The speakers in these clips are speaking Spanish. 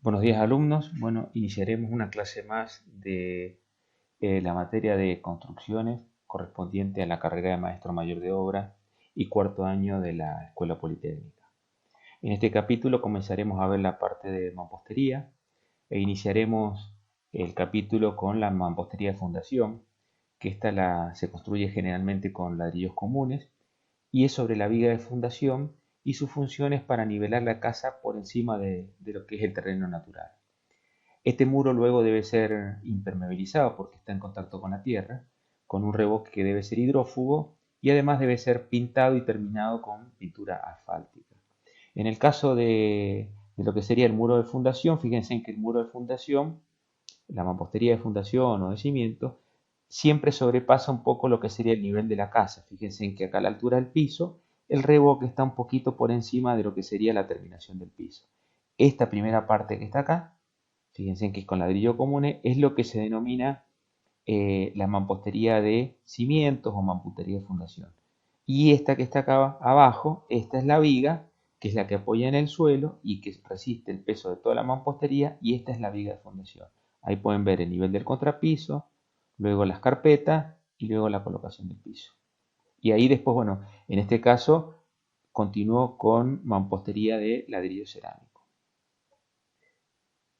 Buenos días alumnos. Bueno, iniciaremos una clase más de la materia de construcciones correspondiente a la carrera de maestro mayor de obra y cuarto año de la Escuela Politécnica. En este capítulo comenzaremos a ver la parte de mampostería e iniciaremos el capítulo con la mampostería de fundación, que se construye generalmente con ladrillos comunes y es sobre la viga de fundación y sus funciones para nivelar la casa por encima de lo que es el terreno natural. Este muro luego debe ser impermeabilizado porque está en contacto con la tierra, con un revoque que debe ser hidrófugo y además debe ser pintado y terminado con pintura asfáltica. En el caso de lo que sería el muro de fundación, fíjense en que el muro de fundación, la mampostería de fundación o de cimiento, siempre sobrepasa un poco lo que sería el nivel de la casa. Fíjense en que acá a la altura del piso, el revoque está un poquito por encima de lo que sería la terminación del piso. Esta primera parte que está acá, fíjense que con ladrillo común es lo que se denomina la mampostería de cimientos o mampostería de fundación. Y esta que está acá abajo, esta es la viga, que es la que apoya en el suelo y que resiste el peso de toda la mampostería, y esta es la viga de fundación. Ahí pueden ver el nivel del contrapiso, luego las carpetas y luego la colocación del piso. Y ahí después, bueno, en este caso continúo con mampostería de ladrillo cerámico.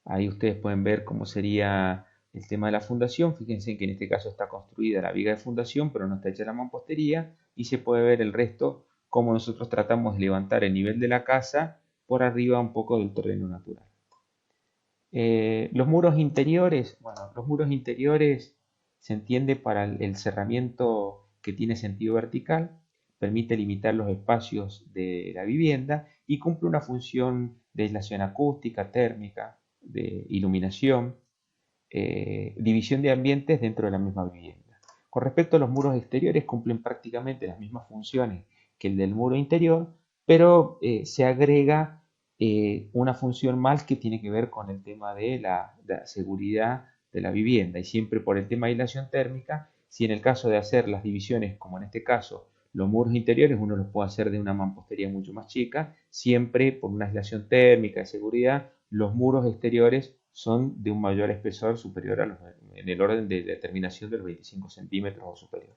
Ahí ustedes pueden ver cómo sería el tema de la fundación. Fíjense que en este caso está construida la viga de fundación, pero no está hecha la mampostería. Y se puede ver el resto, cómo nosotros tratamos de levantar el nivel de la casa por arriba un poco del terreno natural. Los muros interiores, bueno, los muros interiores se entiende para el cerramiento que tiene sentido vertical, permite limitar los espacios de la vivienda y cumple una función de aislación acústica, térmica, de iluminación, división de ambientes dentro de la misma vivienda. Con respecto a los muros exteriores, cumplen prácticamente las mismas funciones que el del muro interior, pero se agrega una función más que tiene que ver con el tema de la seguridad de la vivienda y siempre por el tema de aislación térmica. Si en el caso de hacer las divisiones, como en este caso, los muros interiores uno los puede hacer de una mampostería mucho más chica, siempre por una aislación térmica de seguridad, los muros exteriores son de un mayor espesor superior a en el orden de determinación de los 25 centímetros o superior.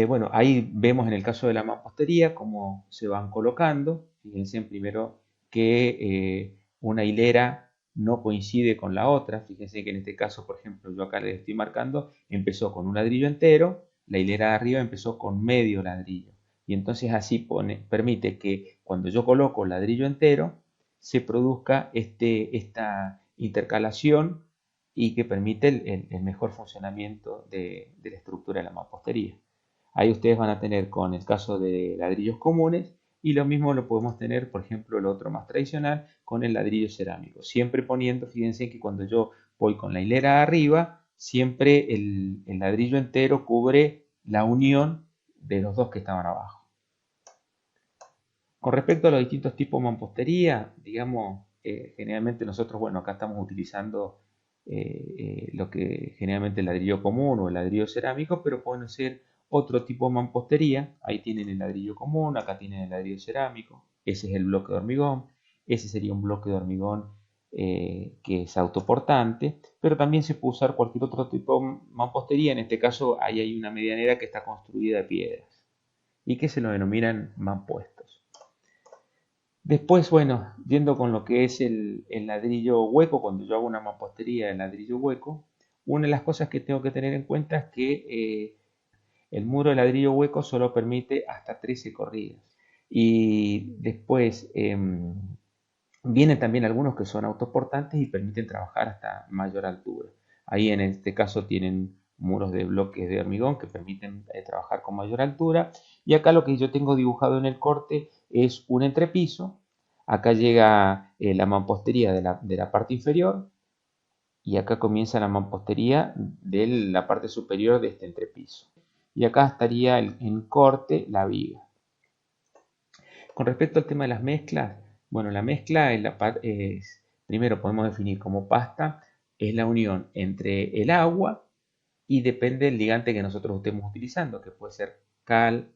Bueno, ahí vemos en el caso de la mampostería cómo se van colocando. Fíjense primero que una hilera no coincide con la otra. Fíjense que en este caso, por ejemplo, yo acá les estoy marcando, empezó con un ladrillo entero, la hilera de arriba empezó con medio ladrillo. Y entonces así permite que cuando yo coloco ladrillo entero, se produzca esta intercalación y que permite el mejor funcionamiento de la estructura de la mampostería. Ahí ustedes van a tener con el caso de ladrillos comunes y lo mismo lo podemos tener, por ejemplo, el otro más tradicional con el ladrillo cerámico. Siempre poniendo, fíjense que cuando yo voy con la hilera arriba, siempre el ladrillo entero cubre la unión de los dos que estaban abajo. Con respecto a los distintos tipos de mampostería, digamos, generalmente nosotros, bueno, acá estamos utilizando lo que generalmente el ladrillo común o el ladrillo cerámico, pero pueden ser otro tipo de mampostería. Ahí tienen el ladrillo común, acá tienen el ladrillo cerámico, ese es el bloque de hormigón, ese sería un bloque de hormigón que es autoportante, pero también se puede usar cualquier otro tipo de mampostería. En este caso, ahí hay una medianera que está construida de piedras y que se lo denominan mampuestos. Después, bueno, yendo con lo que es el ladrillo hueco, cuando yo hago una mampostería de ladrillo hueco, una de las cosas que tengo que tener en cuenta es que el muro de ladrillo hueco solo permite hasta 13 corridas. Y después vienen también algunos que son autoportantes y permiten trabajar hasta mayor altura. Ahí en este caso tienen muros de bloques de hormigón que permiten trabajar con mayor altura. Y acá lo que yo tengo dibujado en el corte es un entrepiso. Acá llega la mampostería de la parte inferior y acá comienza la mampostería de la parte superior de este entrepiso. Y acá estaría en corte la viga. Con respecto al tema de las mezclas, bueno, la mezcla primero podemos definir como pasta, es la unión entre el agua y depende del ligante que nosotros estemos utilizando, que puede ser cal,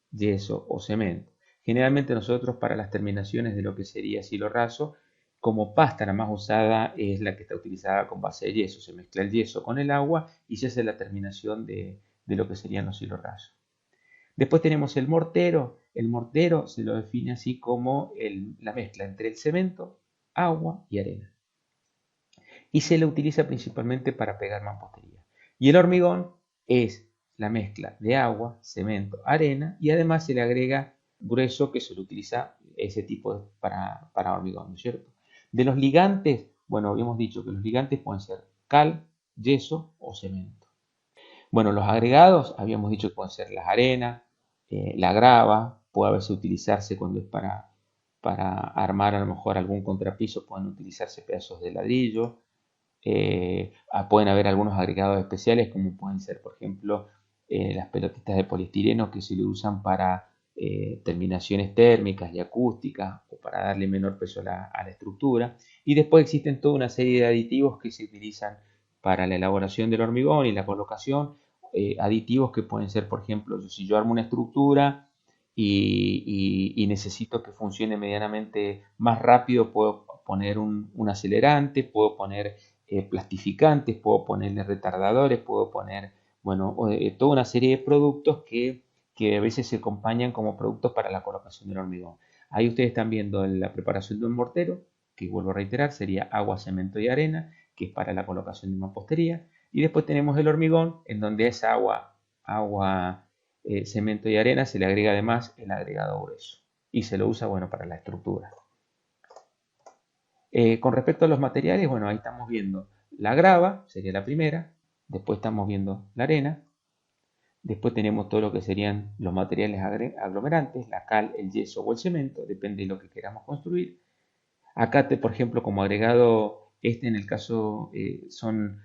yeso o cemento. Generalmente nosotros para las terminaciones de lo que sería cielo raso Como pasta la más usada es la que está utilizada con base de yeso. Se mezcla el yeso con el agua y se hace la terminación de lo que serían los hilorrayos. Después tenemos el mortero. El mortero se lo define así como la mezcla entre el cemento, agua y arena. Y se lo utiliza principalmente para pegar mampostería. Y el hormigón es la mezcla de agua, cemento, arena y además se le agrega grueso que se lo utiliza ese tipo para hormigón, ¿no es cierto? De los ligantes, bueno, habíamos dicho que los ligantes pueden ser cal, yeso o cemento. Bueno, los agregados, habíamos dicho que pueden ser las arenas, la grava, puede a veces utilizarse cuando es para armar a lo mejor algún contrapiso, pueden utilizarse pedazos de ladrillo. Pueden haber algunos agregados especiales como pueden ser, por ejemplo, las pelotitas de poliestireno que se le usan para terminaciones térmicas y acústicas o para darle menor peso a la estructura. Y después existen toda una serie de aditivos que se utilizan para la elaboración del hormigón y la colocación. Aditivos que pueden ser, por ejemplo, si yo armo una estructura y necesito que funcione medianamente más rápido, puedo poner un acelerante, puedo poner plastificantes, puedo ponerle retardadores, puedo poner, bueno, toda una serie de productos que a veces se acompañan como productos para la colocación del hormigón. Ahí ustedes están viendo la preparación de un mortero, que vuelvo a reiterar, sería agua, cemento y arena, que es para la colocación de mampostería. Y después tenemos el hormigón, en donde esa agua, cemento y arena se le agrega además el agregado grueso. Y se lo usa, bueno, para la estructura. Con respecto a los materiales, bueno, ahí estamos viendo la grava, sería la primera, después estamos viendo la arena, después tenemos todo lo que serían los materiales aglomerantes, la cal, el yeso o el cemento, depende de lo que queramos construir. Acá, por ejemplo, como agregado, en el caso son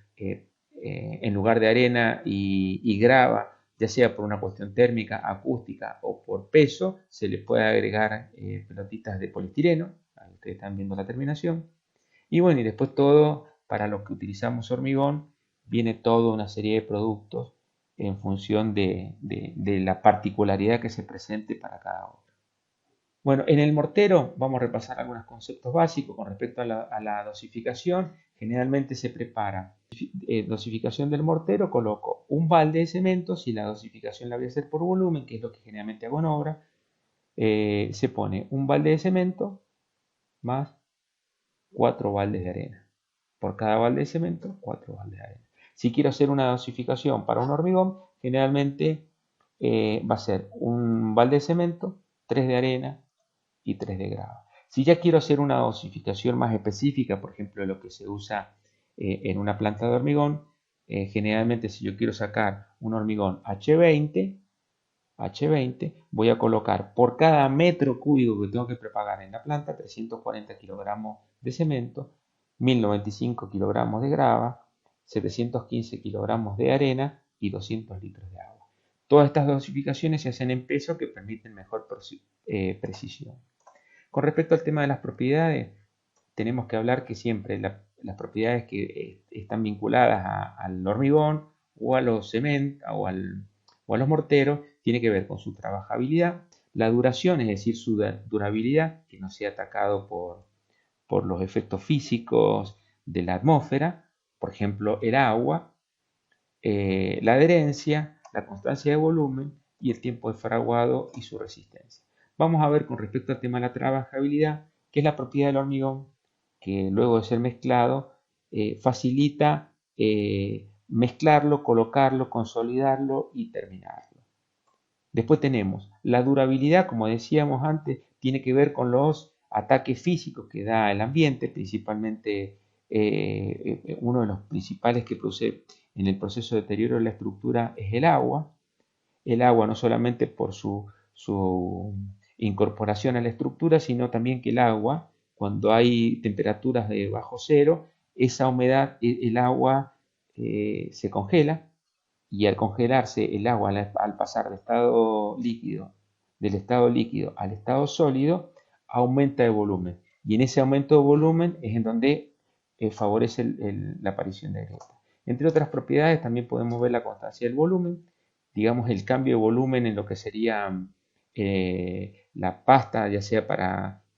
en lugar de arena y grava, ya sea por una cuestión térmica, acústica o por peso, se le puede agregar pelotitas de poliestireno. Ahí ustedes están viendo la terminación. Y bueno, y después todo, para lo que utilizamos hormigón, viene toda una serie de productos en función de la particularidad que se presente para cada obra. Bueno, en el mortero vamos a repasar algunos conceptos básicos con respecto a la dosificación. Generalmente se prepara dosificación del mortero, coloco un balde de cemento, si la dosificación la voy a hacer por volumen, que es lo que generalmente hago en obra, se pone un balde de cemento más 4 baldes de arena. Por cada balde de cemento, 4 baldes de arena. Si quiero hacer una dosificación para un hormigón, generalmente va a ser un balde de cemento, 3 de arena y 3 de grava. Si ya quiero hacer una dosificación más específica, por ejemplo, lo que se usa en una planta de hormigón, generalmente si yo quiero sacar un hormigón H20, voy a colocar por cada metro cúbico que tengo que prepagar en la planta 340 kilogramos de cemento, 1095 kilogramos de grava, 715 kilogramos de arena y 200 litros de agua. Todas estas dosificaciones se hacen en peso que permiten mejor precisión. Con respecto al tema de las propiedades, tenemos que hablar que siempre las propiedades que están vinculadas al hormigón o a los cementos o a los morteros tiene que ver con su trabajabilidad, la duración, es decir, su durabilidad, que no sea atacado por los efectos físicos de la atmósfera, por ejemplo, el agua, la adherencia, la constancia de volumen y el tiempo de fraguado y su resistencia. Vamos a ver con respecto al tema de la trabajabilidad, que es la propiedad del hormigón, que luego de ser mezclado facilita mezclarlo, colocarlo, consolidarlo y terminarlo. Después tenemos la durabilidad, como decíamos antes, tiene que ver con los ataques físicos que da el ambiente, principalmente uno de los principales que produce en el proceso de deterioro de la estructura es el agua. El agua no solamente por su incorporación a la estructura, sino también que el agua, cuando hay temperaturas de bajo cero, esa humedad, el agua se congela y al congelarse el agua, al pasar del estado líquido al estado sólido, aumenta el volumen. Y en ese aumento de volumen es en donde favorece la aparición de grietas. Entre otras propiedades también podemos ver la constancia del volumen, digamos el cambio de volumen en lo que sería la pasta, ya sea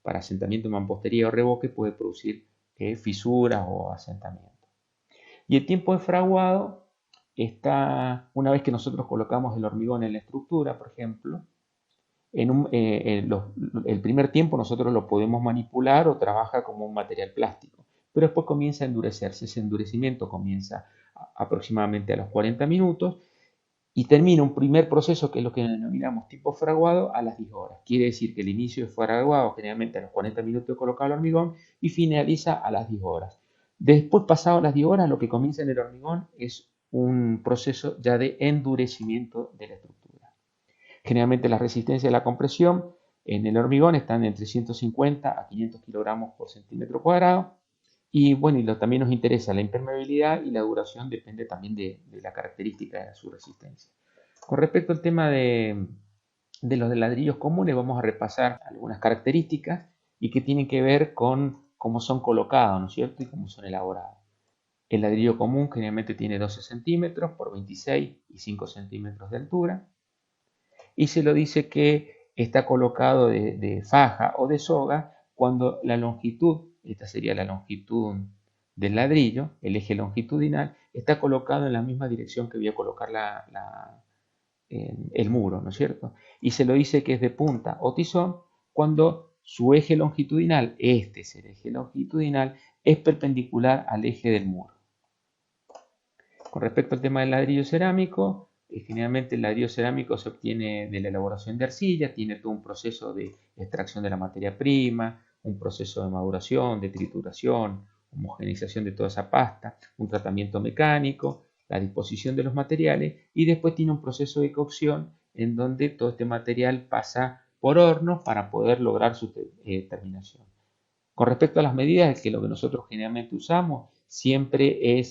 para asentamiento de mampostería o revoque puede producir fisuras o asentamiento. Y el tiempo de fraguado está, una vez que nosotros colocamos el hormigón en la estructura, por ejemplo, el primer tiempo nosotros lo podemos manipular o trabaja como un material plástico, pero después comienza a endurecerse. Ese endurecimiento comienza aproximadamente a los 40 minutos y termina un primer proceso que es lo que denominamos tipo fraguado a las 10 horas. Quiere decir que el inicio de fraguado generalmente a los 40 minutos de colocar el hormigón y finaliza a las 10 horas. Después, pasado las 10 horas, lo que comienza en el hormigón es un proceso ya de endurecimiento de la estructura. Generalmente la resistencia a la compresión en el hormigón están entre 150 a 500 kilogramos por centímetro cuadrado. Y bueno, también nos interesa la impermeabilidad y la duración, depende también de la característica de su resistencia. Con respecto al tema de los ladrillos comunes, vamos a repasar algunas características y que tienen que ver con cómo son colocados, ¿no es cierto? Y cómo son elaborados. El ladrillo común generalmente tiene 12 centímetros por 26 y 5 centímetros de altura. Y se lo dice que está colocado de faja o de soga cuando la longitud, esta sería la longitud del ladrillo, el eje longitudinal, está colocado en la misma dirección que voy a colocar el muro, ¿no es cierto? Y se lo dice que es de punta o tizón cuando su eje longitudinal, este es el eje longitudinal, es perpendicular al eje del muro. Con respecto al tema del ladrillo cerámico, generalmente el ladrillo cerámico se obtiene de la elaboración de arcilla, tiene todo un proceso de extracción de la materia prima, un proceso de maduración, de trituración, homogeneización de toda esa pasta, un tratamiento mecánico, la disposición de los materiales y después tiene un proceso de cocción en donde todo este material pasa por hornos para poder lograr su terminación. Con respecto a las medidas, que lo que nosotros generalmente usamos siempre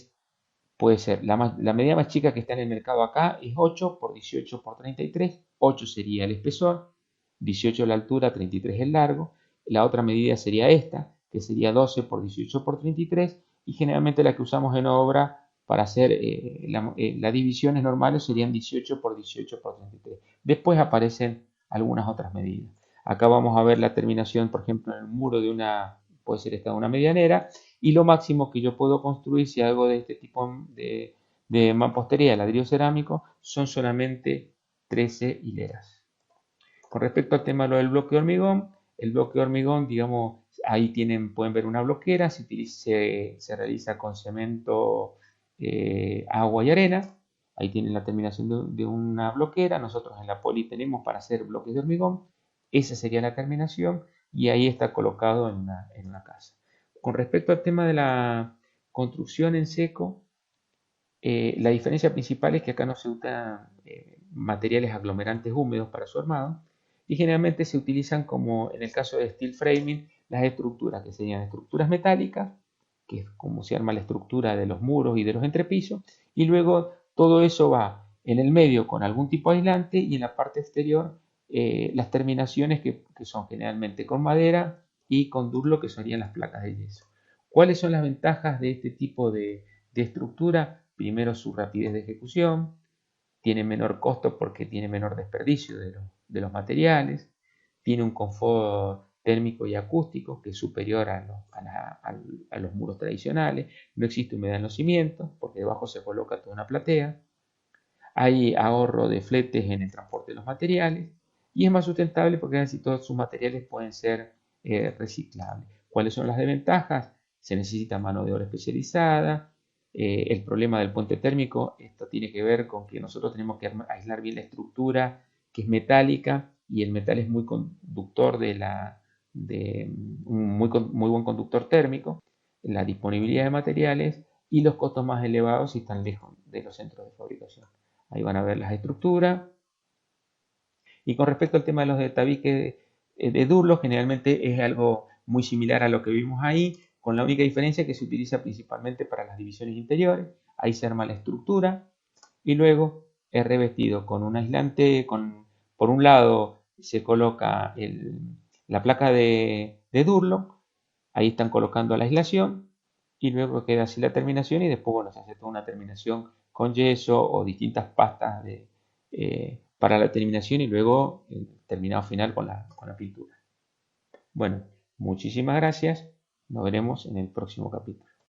puede ser, la medida más chica que está en el mercado acá es 8 por 18 por 33. 8 sería el espesor, 18 la altura, 33 el largo. La otra medida sería esta, que sería 12 por 18 por 33. Y generalmente la que usamos en obra para hacer las divisiones normales serían 18 por 18 por 33. Después aparecen algunas otras medidas. Acá vamos a ver la terminación, por ejemplo, en el muro de puede ser esta una medianera, y lo máximo que yo puedo construir si hago de este tipo de mampostería de ladrillo cerámico son solamente 13 hileras. Con respecto al tema del bloque de hormigón, el bloque de hormigón, digamos, ahí pueden ver una bloquera, se realiza con cemento, agua y arena. Ahí tienen la terminación de una bloquera. Nosotros en la poli tenemos para hacer bloques de hormigón. Esa sería la terminación y ahí está colocado en una casa. Con respecto al tema de la construcción en seco, la diferencia principal es que acá no se usan materiales aglomerantes húmedos para su armado y generalmente se utilizan, como en el caso de steel framing, las estructuras que serían estructuras metálicas, que es como se arma la estructura de los muros y de los entrepisos, y luego todo eso va en el medio con algún tipo de aislante y en la parte exterior las terminaciones que son generalmente con madera y con durlo, que serían las placas de yeso. ¿Cuáles son las ventajas de este tipo de estructura? Primero, su rapidez de ejecución, tiene menor costo porque tiene menor desperdicio de los materiales, tiene un confort térmico y acústico que es superior a los muros tradicionales, no existe humedad en los cimientos porque debajo se coloca toda una platea, hay ahorro de fletes en el transporte de los materiales y es más sustentable porque casi todos sus materiales pueden ser reciclables. ¿Cuáles son las desventajas? Se necesita mano de obra especializada. El problema del puente térmico, esto tiene que ver con que nosotros tenemos que aislar bien la estructura, que es metálica, y el metal es muy conductor un muy buen conductor térmico, la disponibilidad de materiales y los costos más elevados si están lejos de los centros de fabricación. Ahí van a ver las estructuras. Y con respecto al tema de los de tabique de Durlo, generalmente es algo muy similar a lo que vimos ahí, con la única diferencia que se utiliza principalmente para las divisiones interiores. Ahí se arma la estructura y luego es revestido con un aislante. Por un lado se coloca la placa de Durlo, ahí están colocando la aislación y luego queda así la terminación y después bueno, se hace toda una terminación con yeso o distintas pastas para la terminación y luego el terminado final con la pintura. Bueno, Muchísimas gracias. Nos veremos en el próximo capítulo.